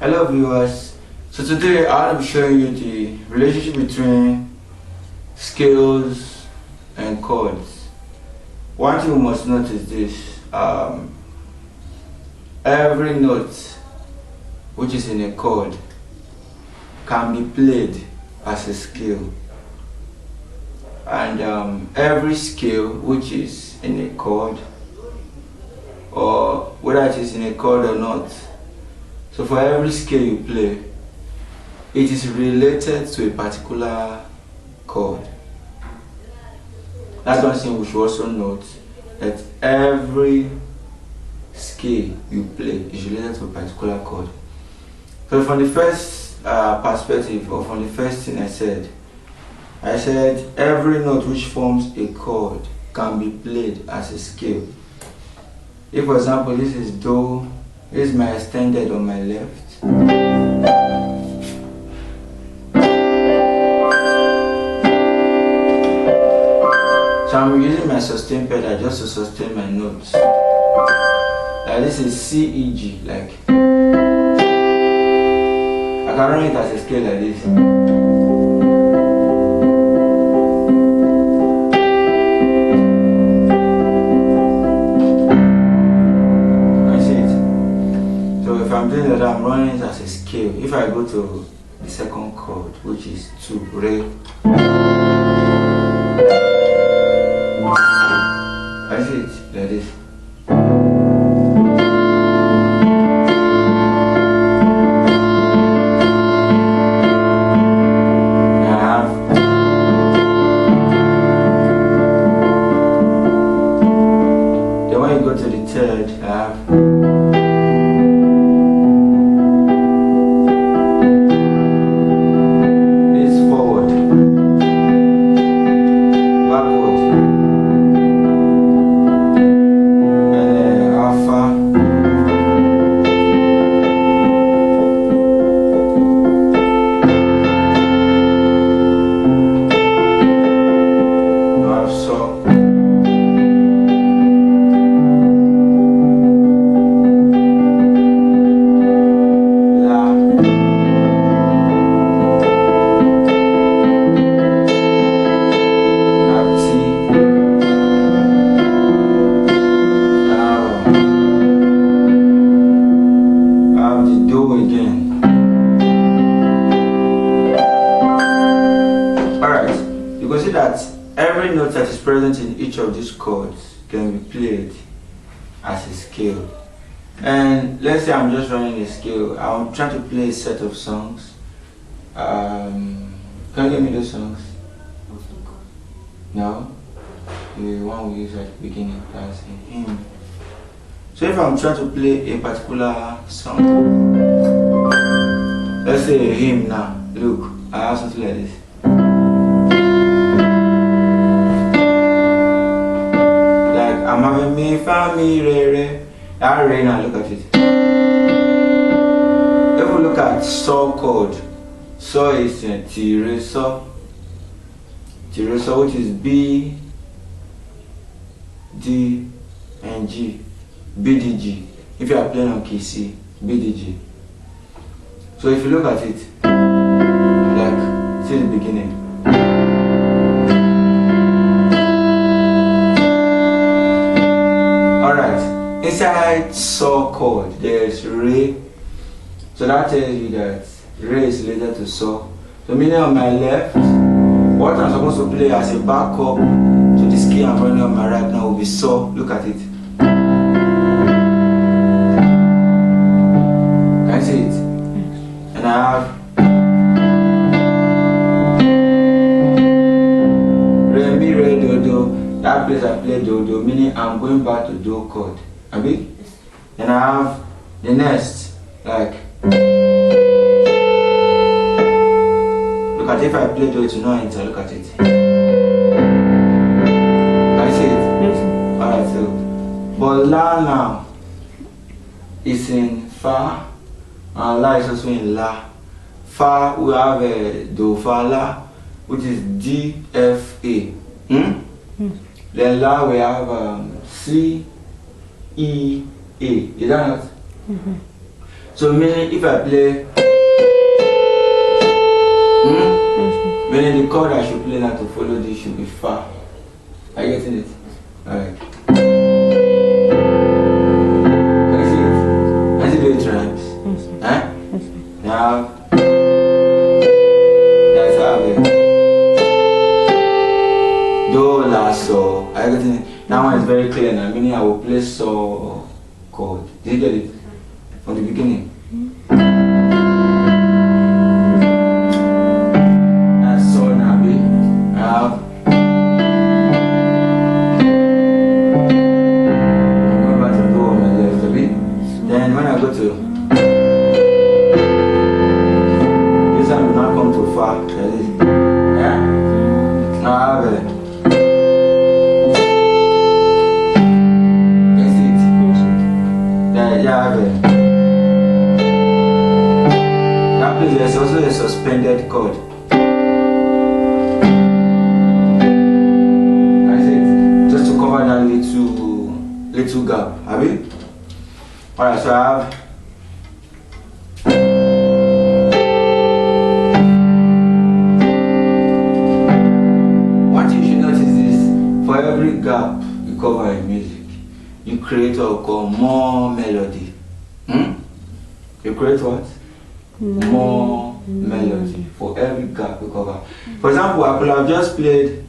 Hello viewers. So today I'll be showing you the relationship between scales and chords. One thing you must note is this. Every note which is in a chord can be played as a scale. And every scale which is in a chord, or whether it is in a chord or not, so for every scale you play, it is related to a particular chord. That's one thing we should also note, that every scale you play is related to a particular chord. So from the first perspective, or from the first thing I said every note which forms a chord can be played as a scale. If for example this is Do, this is my extended on my left. So I'm using my sustain pedal just to sustain my notes. Like this is C, E, G, like. I can run it as a scale like this. I'm doing that, I'm running it as a scale. If I go to the second chord, which is 2, Re, I see it like this. Then when you go to the third, I have that every note that is present in each of these chords can be played as a scale. And let's say I'm just running a scale. I'm trying to play a set of songs. Can you give me those songs? No? The one we use at the beginning, that's a hymn. So if I'm trying to play a particular song, let's say a hymn now. Look, I have something like this. I'm having me, fa, mi, re, re. That re now, look at it. If we look at So chord, So is Ti, Re, So. Ti, Re, So, which is B, D, and G. B, D, G. If you are playing on key C, B, D, G. So if you look at it, like, see the beginning. Inside So chord, there is Re. So that tells you that Re is related to So. So meaning on my left, what I'm supposed to play as a backup to the scale I'm running on my right now will be So. Look at it. Can you see it? And I have Re, Mi, Re, Do, Do. That place I play Do, Do, meaning I'm going back to Do chord. Abi? Then I have the next, like, look at it, if I play Do, it will not enter, look at it. Can you see it? Yes. Alright, so, but La now is in Fa, and La is also in La. Fa, we have Do, Fa, La, which is D, F, A. Then La, we have C, E, A. Is that not? So meaning if I play, meaning the chord I should play now to follow this should be Fa. Are you getting it? Alright. Can you see it? Can you see the way it rhymes? Huh? Now, that's how it. Do, La, So. Are you getting it? That one is very clear now, meaning I will play So chord. Did you get it? From the beginning. That's So now, B. Now. Then when I go to this one will not come too far. Yeah? Now I have it. You see it? Yeah, I have it. That place there's also a suspended chord. I see it? Just to cover that little gap. Have you? Alright, so I have what you should notice is for every gap you cover in music, you create what we call more melody. You create what? More melody for every gap you cover. For example, I could have just played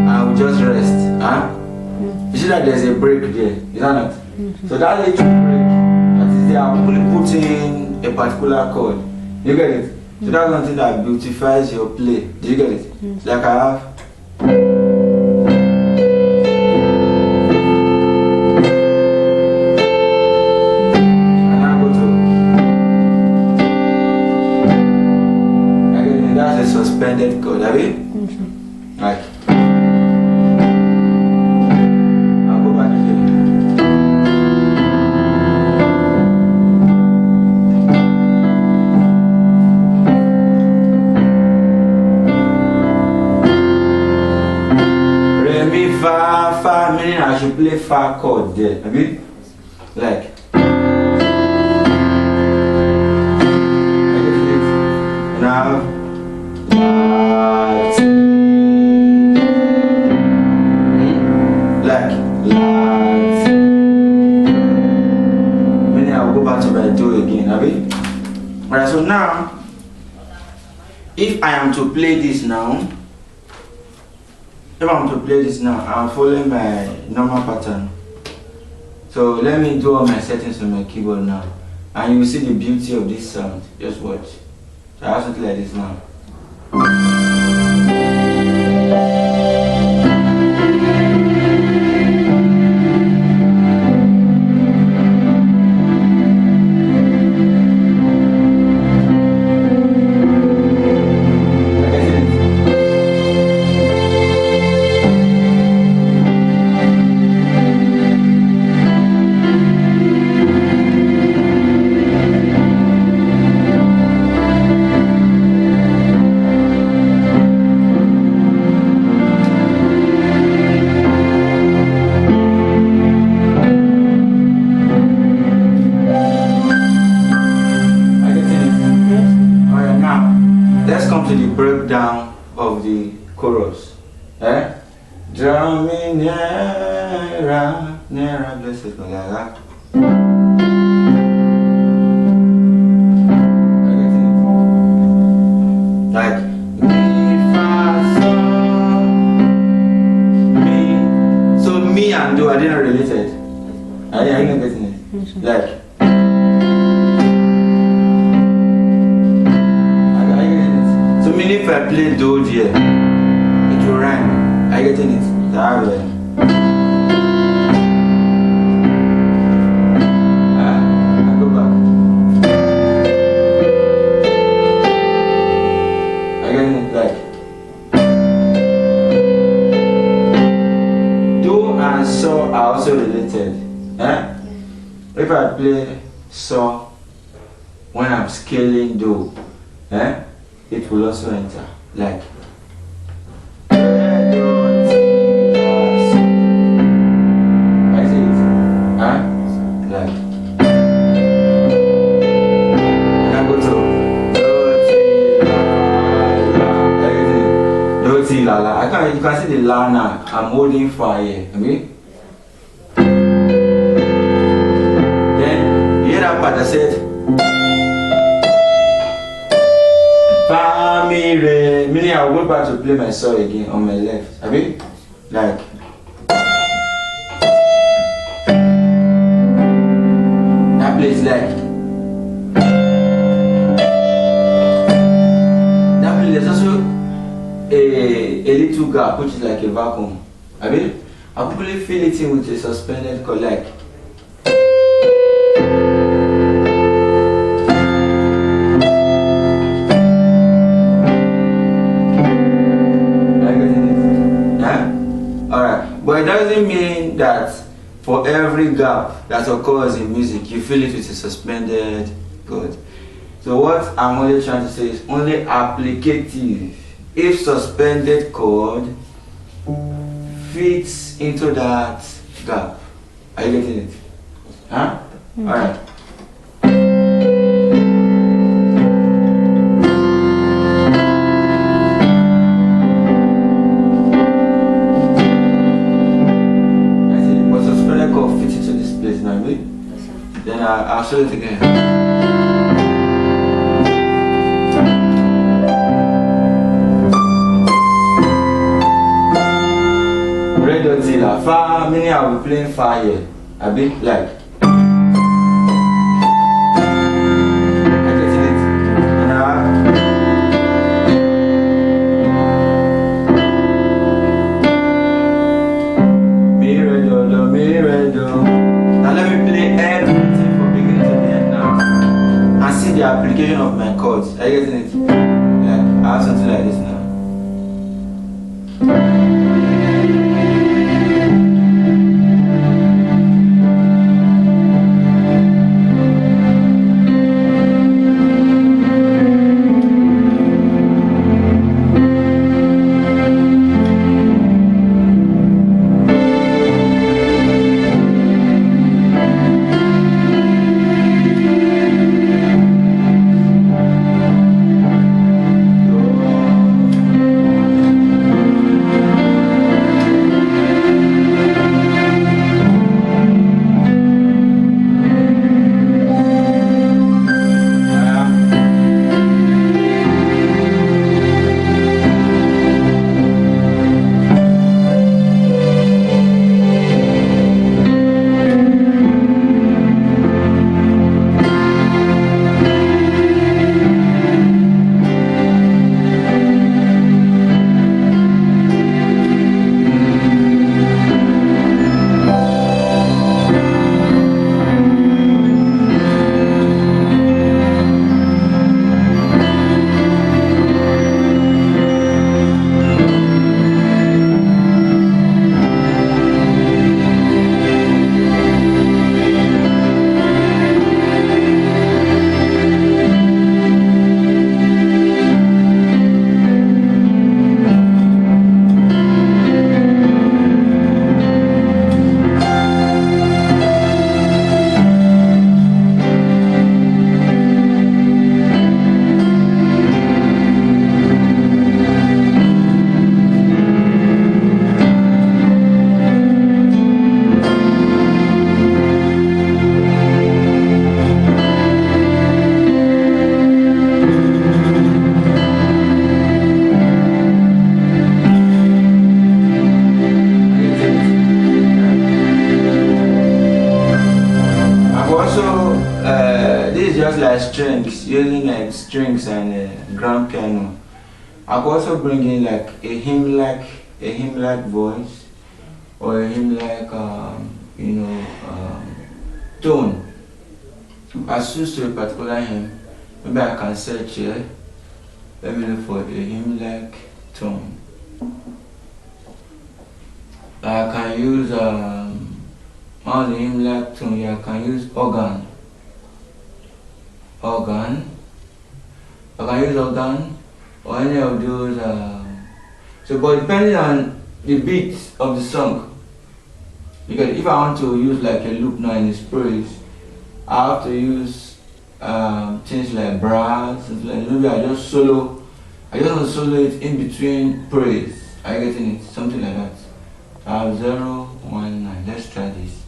and just rest, You see that there's a break there, is that not? So that little break, that is there, I'm only putting a particular chord. You get it? So that's one thing that beautifies your play. Do you get it? Like I have. And I go to. I get it? That's a suspended chord, have you? Right. Fa, meaning I should play Fa chord there. Have you? Like. Now. Like. Meaning I'll go back to my do again. Have you? Alright, so now, if I am to play this now, I'm following my normal pattern. So let me do all my settings on my keyboard now. And you will see the beauty of this sound. Just watch. So I have something like this now. Breakdown of the chorus. Draw me nearer, nearer, blessed God, like that. Like me, fa, sol, me. So me and do are they not related? Are you not getting it? Like. If I play do here, it will rhyme. Are you getting it? That way. I go back. Are you getting it? Like do and so are also related. If I play so when I'm scaling do, it will also enter like la. You can see the la now. I'm holding fa here. Okay? Then you hear that part that said fa mi re. Meaning I'll go back to play my saw again on my left. Okay? Like that place like that place. There's also a little gap which is like a vacuum. I mean, I quickly fill it in with a suspended chord like. Alright, but it doesn't mean that for every gap that occurs in music you fill it with a suspended chord. So what I'm only trying to say is only applicative. If suspended chord fits into that gap. Are you getting it? Huh? Okay. Alright. I see, but suspended chord fits into this place now, right? Then I'll show it again. Fa, meaning I'll be playing fa here. A bit like. I get it. Mi, re, do, mi, re, do. Now let me play everything from beginning to the end now. And see the application of my chords. Are you getting it? Like, I have something like this now. Strings, using like strings and grand piano. I could also bring in like a hymn-like voice, or a hymn-like tone. As used to a particular hymn, maybe I can search here. Let me look for a hymn-like tone. I can use on the hymn-like tone here. I can use organ. I can use organ or any of those. But depending on the beat of the song, because if I want to use like a loop now in its praise, I have to use things like brass. Like maybe I just want to solo it in between praise. Are you getting it? Something like that. I have 0, 1, 9. Let's try this.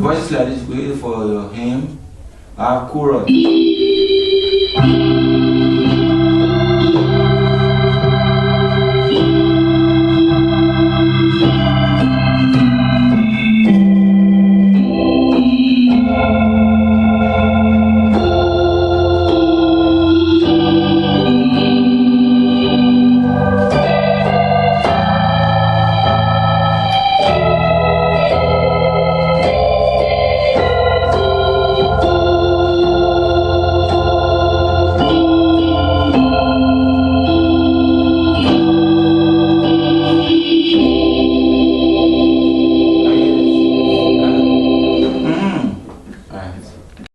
Voices like this, we wait for your hymn. I have chords.